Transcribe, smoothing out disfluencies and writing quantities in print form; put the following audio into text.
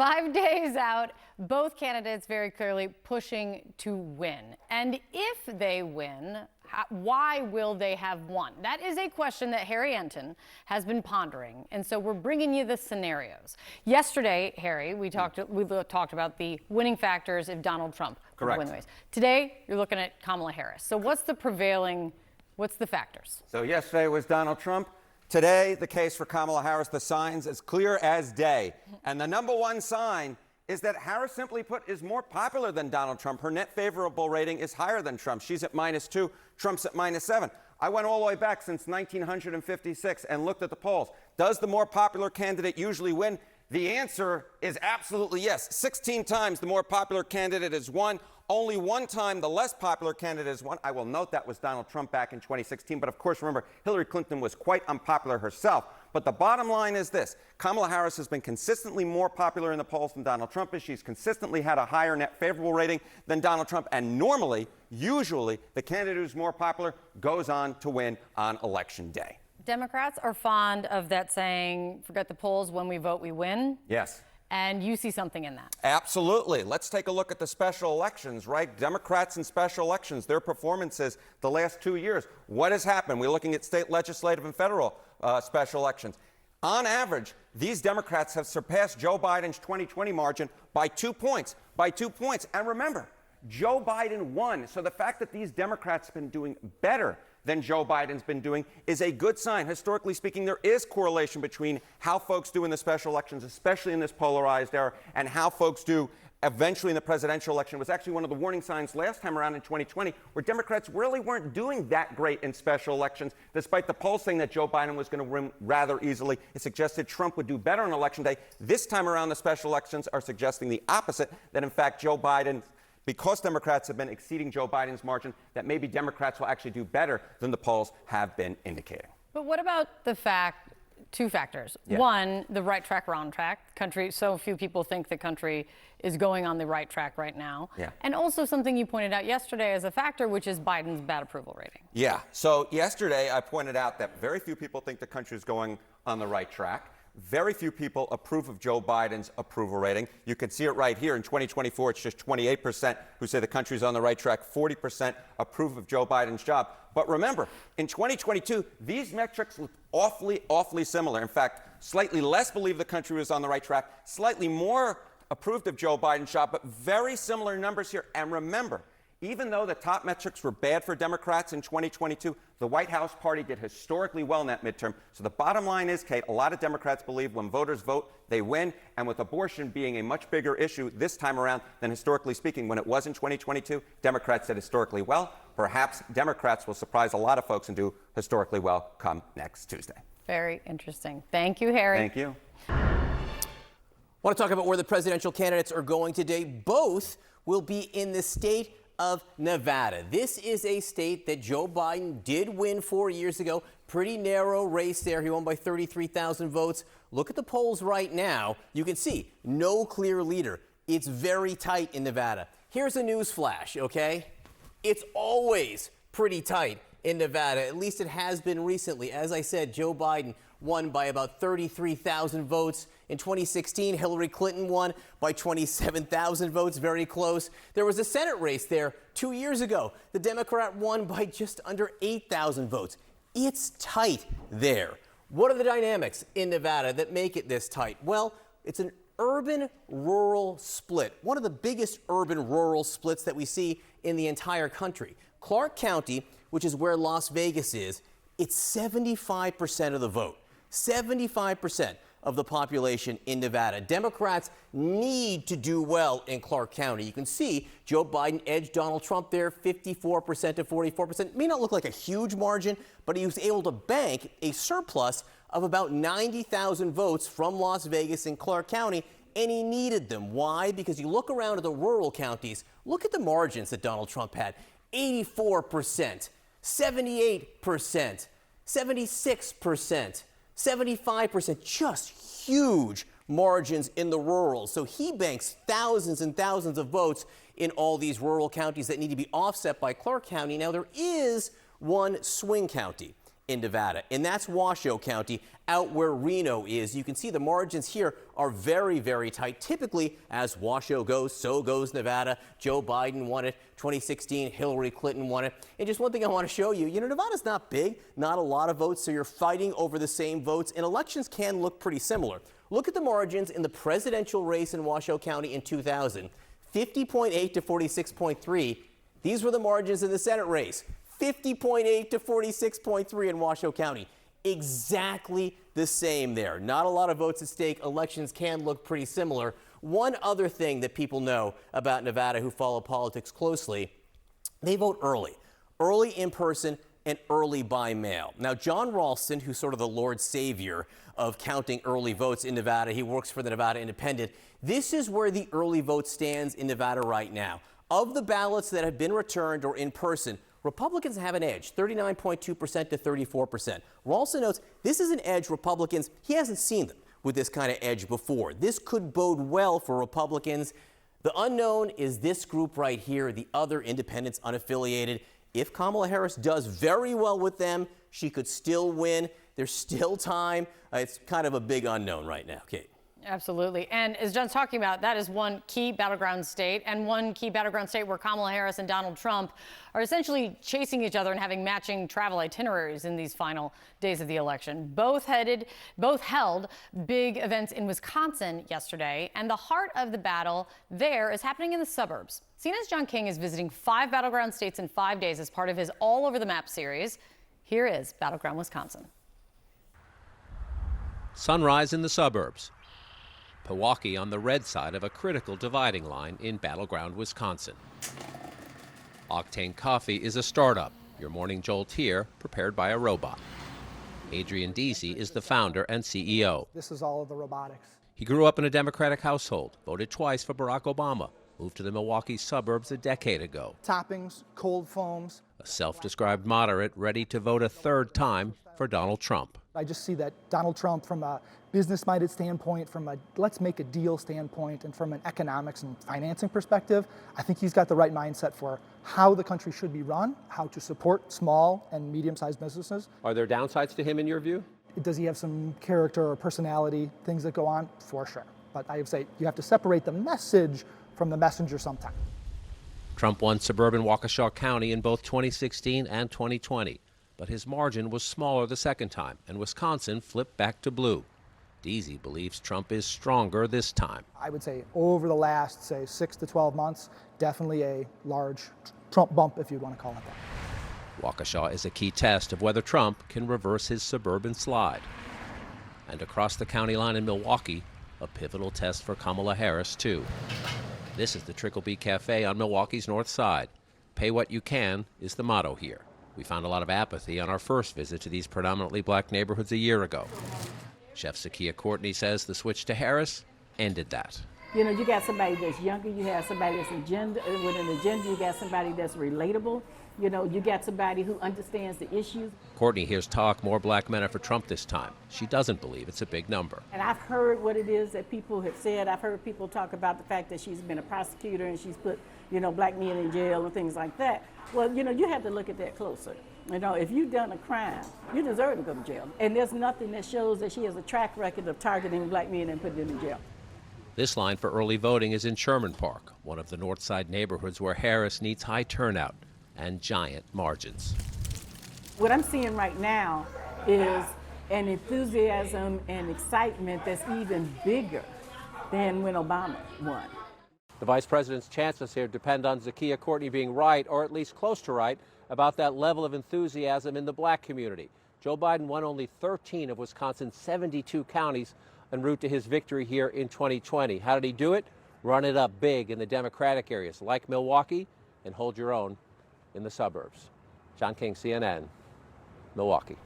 5 days out, both candidates very clearly pushing to win. And if they win, why will they have won? That is a question that Harry Enten has been pondering. And so we're bringing you the scenarios. Yesterday, Harry, we talked about the winning factors if Donald Trump would win the race. Today, you're looking at Kamala Harris. So what's the factors? So yesterday was Donald Trump. Today, the case for Kamala Harris, the signs as clear as day. And the number one sign is that Harris, simply put, is more popular than Donald Trump. Her net favorable rating is higher than Trump. She's at -2, Trump's at -7. I went all the way back since 1956 and looked at the polls. Does the more popular candidate usually win? The answer is absolutely yes. 16 times the more popular candidate has won. Only one time the less popular candidate has won. I will note that was Donald Trump back in 2016. But of course, remember, Hillary Clinton was quite unpopular herself. But the bottom line is this. Kamala Harris has been consistently more popular in the polls than Donald Trump is. She's consistently had a higher net favorable rating than Donald Trump. And normally, usually, the candidate who's more popular goes on to win on Election Day. Democrats are fond of that saying, forget the polls, when we vote, we win. Yes. And you see something in that. Absolutely. Let's take a look at the special elections, right? Democrats in special elections, their performances the last 2 years. What has happened? We're looking at state legislative and federal special elections. On average, these Democrats have surpassed Joe Biden's 2020 margin by 2 points. And remember, Joe Biden won. So the fact that these Democrats have been doing better than Joe Biden's been doing is a good sign. Historically speaking, there is correlation between how folks do in the special elections, especially in this polarized era, and how folks do eventually in the presidential election. It was actually one of the warning signs last time around in 2020, where Democrats really weren't doing that great in special elections, despite the polls saying that Joe Biden was going to win rather easily. It suggested Trump would do better on Election Day. This time around, the special elections are suggesting the opposite, that in fact Joe Biden, because Democrats have been exceeding Joe Biden's margin, that maybe Democrats will actually do better than the polls have been indicating. But what about two factors? Yeah. One, the right track, wrong track. So few people think the country is going on the right track right now. Yeah. And also something you pointed out yesterday as a factor, which is Biden's bad approval rating. Yeah. So yesterday I pointed out that very few people think the country is going on the right track. Very few people approve of Joe Biden's approval rating. You can see it right here. In 2024, it's just 28% who say the country's on the right track. 40% approve of Joe Biden's job. But remember, in 2022, these metrics look awfully similar. In fact, slightly less believe the country was on the right track, slightly more approved of Joe Biden's job, but very similar numbers here. And remember, even though the top metrics were bad for Democrats in 2022, the White House party did historically well in that midterm. So the bottom line is, Kate, a lot of Democrats believe when voters vote, they win. And with abortion being a much bigger issue this time around than historically speaking when it was in 2022, Democrats did historically well. Perhaps Democrats will surprise a lot of folks and do historically well come next Tuesday. Very interesting. Thank you, Harry. Thank you. Want to talk about where the presidential candidates are going today? Both will be in the state of Nevada. This is a state that Joe Biden did win 4 years ago. Pretty narrow race there. He won by 33,000 votes. Look at the polls right now. You can see no clear leader. It's very tight in Nevada. Here's a news flash, okay? It's always pretty tight in Nevada. At least it has been recently. As I said, Joe Biden won by about 33,000 votes. In 2016, Hillary Clinton won by 27,000 votes, very close. There was a Senate race there 2 years ago. The Democrat won by just under 8,000 votes. It's tight there. What are the dynamics in Nevada that make it this tight? Well, it's an urban-rural split, one of the biggest urban-rural splits that we see in the entire country. Clark County, which is where Las Vegas is, it's 75% of the vote. 75% of the population in Nevada. Democrats need to do well in Clark County. You can see Joe Biden edged Donald Trump there, 54% to 44%. May not look like a huge margin, but he was able to bank a surplus of about 90,000 votes from Las Vegas and Clark County, and he needed them. Why? Because you look around at the rural counties, look at the margins that Donald Trump had. 84%, 78%, 76%. 75%, just huge margins in the rural. So he banks thousands and thousands of votes in all these rural counties that need to be offset by Clark County. Now, there is one swing county, in Nevada, and that's Washoe County, out where Reno is. You can see the margins here are very, very tight. Typically, as Washoe goes, so goes Nevada. Joe Biden won it. 2016, Hillary Clinton won it. And just one thing I want to show you, Nevada's not big, not a lot of votes, so you're fighting over the same votes, and elections can look pretty similar. Look at the margins in the presidential race in Washoe County in 2000, 50.8 to 46.3. These were the margins in the Senate race. 50.8 to 46.3 in Washoe County. Exactly the same there. Not a lot of votes at stake. Elections can look pretty similar. One other thing that people know about Nevada who follow politics closely, they vote early. Early in person and early by mail. Now, John Ralston, who's sort of the Lord Savior of counting early votes in Nevada, he works for the Nevada Independent. This is where the early vote stands in Nevada right now. Of the ballots that have been returned or in person, Republicans have an edge, 39.2% to 34%. Ralston notes this is an edge Republicans, he hasn't seen them with this kind of edge before. This could bode well for Republicans. The unknown is this group right here, the other independents unaffiliated. If Kamala Harris does very well with them, she could still win. There's still time. It's kind of a big unknown right now, Kate. Absolutely. And as John's talking about, that is one key battleground state, and one key battleground state where Kamala Harris and Donald Trump are essentially chasing each other and having matching travel itineraries in these final days of the election. Both held big events in Wisconsin yesterday, and the heart of the battle there is happening in the suburbs. CNN's John King is visiting 5 battleground states in 5 days as part of his All Over the Map series. Here is Battleground Wisconsin. Sunrise in the suburbs. Pewaukee on the red side of a critical dividing line in battleground Wisconsin. Octane Coffee is a startup. Your morning jolt here, prepared by a robot. Adrian Deasy is the founder and CEO. This is all of the robotics. He grew up in a Democratic household, voted twice for Barack Obama, moved to the Milwaukee suburbs a decade ago. Toppings, cold foams. A self-described moderate ready to vote a third time for Donald Trump. I just see that Donald Trump, from a business-minded standpoint, from a let's make a deal standpoint, and from an economics and financing perspective, I think he's got the right mindset for how the country should be run, how to support small and medium-sized businesses. Are there downsides to him in your view? Does he have some character or personality, things that go on? For sure. But I would say you have to separate the message from the messenger sometime. Trump won suburban Waukesha County in both 2016 and 2020, but his margin was smaller the second time, and Wisconsin flipped back to blue. Deasy believes Trump is stronger this time. I would say over the last, say, 6 to 12 months, definitely a large Trump bump, if you want to call it that. Waukesha is a key test of whether Trump can reverse his suburban slide. And across the county line in Milwaukee, a pivotal test for Kamala Harris, too. This is the Tricklebee Cafe on Milwaukee's north side. Pay what you can is the motto here. We found a lot of apathy on our first visit to these predominantly black neighborhoods a year ago. Chef Zakia Courtney says the switch to Harris ended that. You know, you got somebody that's younger, you have somebody that's with an agenda, you got somebody that's relatable, you know, you got somebody who understands the issues. Courtney hears talk more black men are for Trump this time. She doesn't believe it's a big number. And I've heard what it is that people have said. I've heard people talk about the fact that she's been a prosecutor and she's put, you know, black men in jail and things like that. Well, you know, you have to look at that closer. You know, if you've done a crime, you deserve to go to jail. And there's nothing that shows that she has a track record of targeting black men and putting them in jail. This line for early voting is in Sherman Park, one of the north side neighborhoods where Harris needs high turnout and giant margins. What I'm seeing right now is an enthusiasm and excitement that's even bigger than when Obama won. The vice president's chances here depend on Zakia Courtney being right, or at least close to right, about that level of enthusiasm in the black community. Joe Biden won only 13 of Wisconsin's 72 counties en route to his victory here in 2020. How did he do it? Run it up big in the Democratic areas like Milwaukee and hold your own in the suburbs. John King, CNN, Milwaukee.